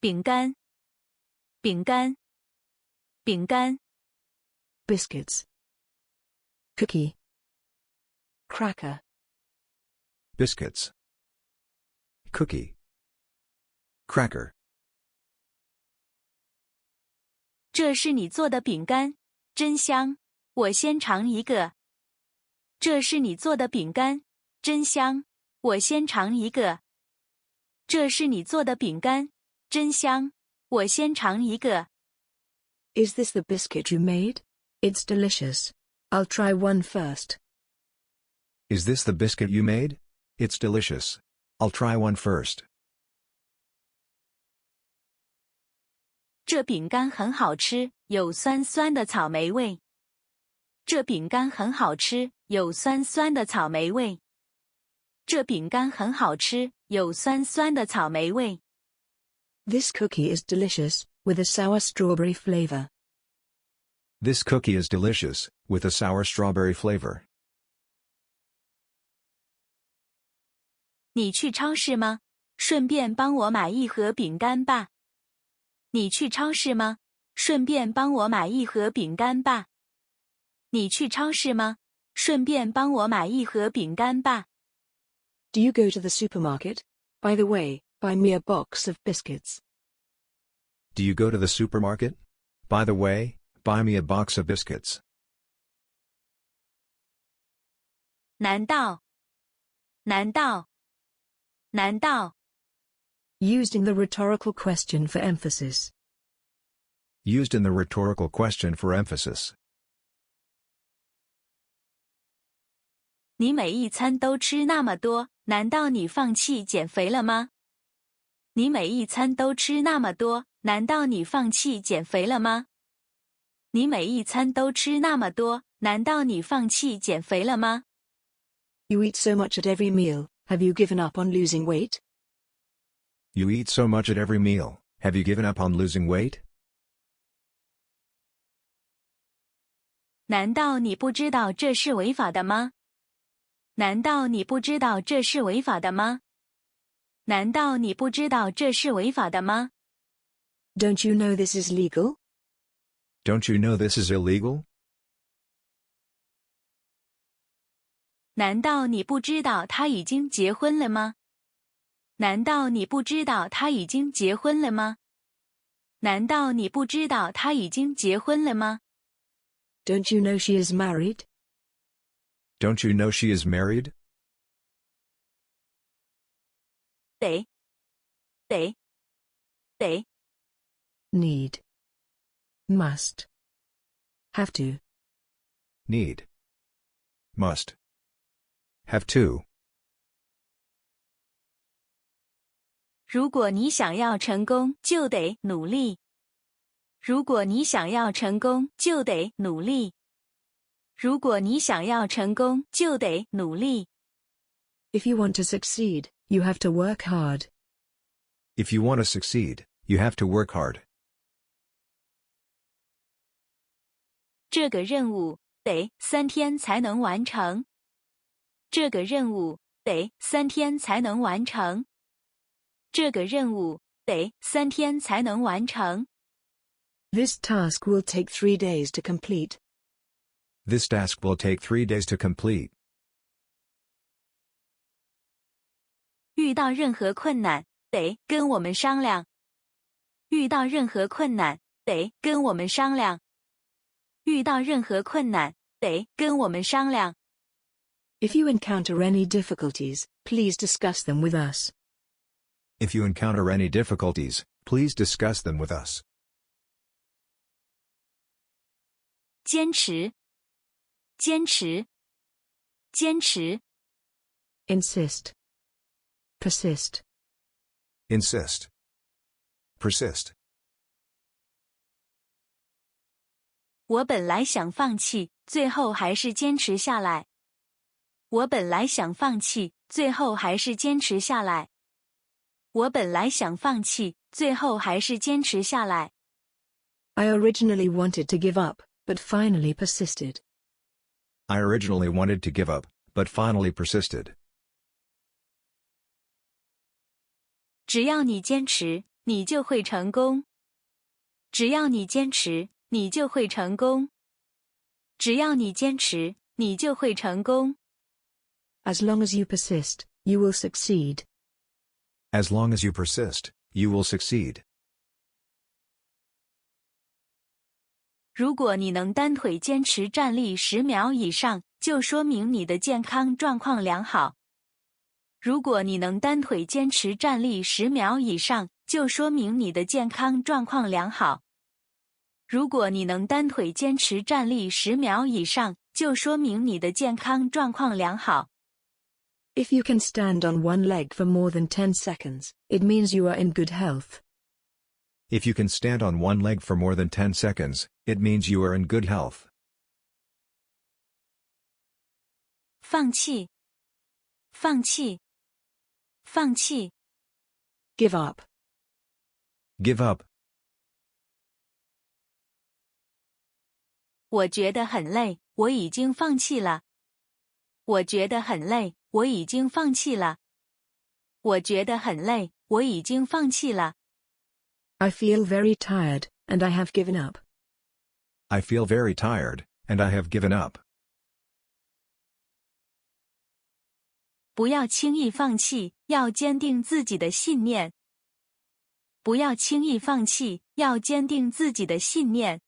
饼干，饼干，饼干。 biscuits, cookie, cracker, biscuits, cookie, cracker. 这是你做的饼干，真香，我先尝一个。这是你做的饼干，真香，我先尝一个。这是你做的饼干，真香，我先尝一个。 Is this the biscuit you made? It's delicious. I'll try one first. Is this the biscuit you made? It's delicious. I'll try one first. 这饼干很好吃，有酸酸的草莓味。这饼干很好吃，有酸酸的草莓味。这饼干很好吃，有酸酸的草莓味。 This cookie is delicious, with a sour strawberry flavor. This cookie is delicious, with a sour strawberry flavor. 你去超市吗？顺便帮我买一盒饼干吧。你去超市吗？顺便帮我买一盒饼干吧。你去超市吗？顺便帮我买一盒饼干吧。 Do you go to the supermarket? By the way, buy me a box of biscuits. Do you go to the supermarket? By the way, buy me a box of biscuits. 难道？难道？难道？ Used in the rhetorical question for emphasis. Used in the rhetorical question for emphasis. 你每一餐都吃那么多，难道你放弃减肥了吗？你每一餐都吃那么多，难道你放弃减肥了吗？你每一餐都吃那么多，难道你放弃减肥了吗？ You eat so much at every meal, have you given up on losing weight? You eat so much at every meal, have you given up on losing weight? 难道你不知道这是违法的吗？难道你不知道这是违法的吗？难道你不知道这是违法的吗？ Don't you know this is legal? Don't you know this is illegal? 难道你不知道他已经结婚了吗？难道你不知道他已经结婚了吗？难道你不知道他已经结婚了吗？ Don't you know she is married? Don't you know she is married? 得 Need. Must. Have to. Need. Must. Have to. 如果你想要成功，就得努力。如果你想要成功，就得努力。如果你想要成功，就得努力。 If you want to succeed, you have to work hard. If you want to succeed, you have to work hard. 这个任务得3天才能完成。这个任务得3天才能完成。这个任务得3天才能完成。 This task will take 3 days to complete. This task will take 3 days to complete. 遇到任何困难，得跟我们商量。遇到任何困难，得跟我们商量。遇到任何困难，得跟我们商量。 If you encounter any difficulties, please discuss them with us. If you encounter any difficulties, please discuss them with us. 坚持，坚持，坚持。 Insist. Persist. Insist. Persist. 我本来想放弃，最后还是坚持下来。我本来想放弃，最后还是坚持下来。我本来想放弃，最后还是坚持下来。 I originally wanted to give up, but finally persisted. I originally wanted to give up, but finally persisted. 只要你坚持，你就会成功。只要你坚持，你就会成功。只要你坚持，你就会成功。As long as you persist, you will succeed. As long as you persist, you will succeed. 如果你能单腿坚持站立10秒以上，就说明你的健康状况良好。如果你能单腿坚持站立10秒以上，就说明你的健康状况良好。如果你能单腿坚持站立10秒以上，就说明你的健康状况良好。If you can stand on one leg for more than 10 seconds, it means you are in good health. If you can stand on one leg for more than 10 seconds, it means you are in good health. 放弃，放弃，放弃。Give up. Give up. 我觉得很累，我已经放弃了。我觉得很累，我已经放弃了。我觉得很累，我已经放弃了。I feel very tired, and I have given up. I feel very tired, and I have given up. 不要轻易放弃，要坚定自己的信念。不要轻易放弃，要坚定自己的信念。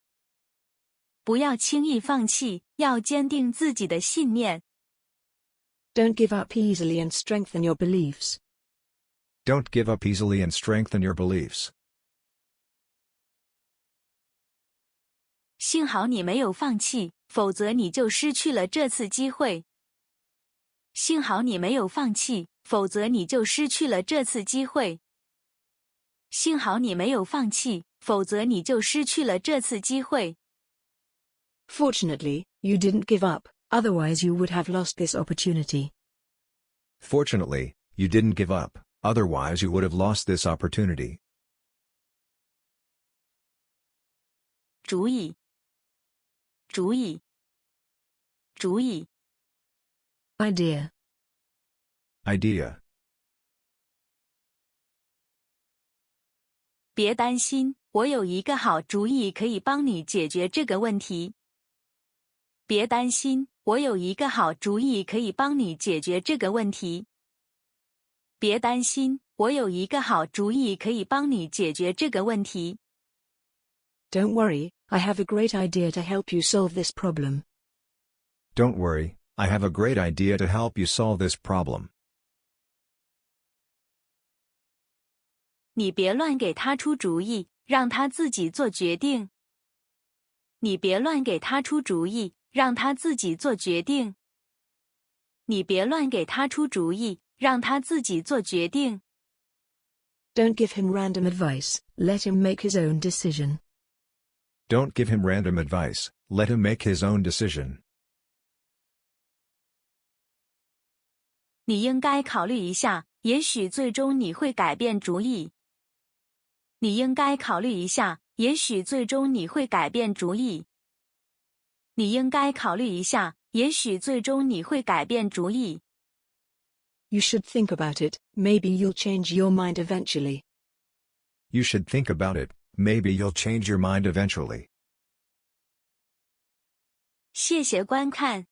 不要轻易放弃，要坚定自己的信念。Don't give up easily and strengthen your beliefs. Don't give up easily and strengthen your beliefs. 幸好你没有放弃，否则你就失去了这次机会。幸好你没有放弃，否则你就失去了这次机会。幸好你没有放弃，否则你就失去了这次机会。Fortunately, you didn't give up, otherwise you would have lost this opportunity. Fortunately, you didn't give up, otherwise you would have lost this opportunity. 主意，主意，主意。Idea. Idea. 别担心，我有一个好主意可以帮你解决这个问题。别担心，我有一个好主意可以帮你解决这个问题。别担心，我有一个好主意可以帮你解决这个问题。Don't worry, I have a great idea to help you solve this problem. Don't worry, I have a great idea to help you solve this problem. 你别乱给他出主意，让他自己做决定。你别乱给他出主意，让他自己做决定。你别乱给他出主意，让他自己做决定。Don't give him random advice, let him make his own decision. Don't give him random advice, let him make his own decision. 你应该考虑一下，也许最终你会改变主意。你应该考虑一下，也许最终你会改变主意。你应该考虑一下，也许最终你会改变主意。You should think about it, maybe you'll change your mind eventually. You should think about it, maybe you'll change your mind eventually. 谢谢观看。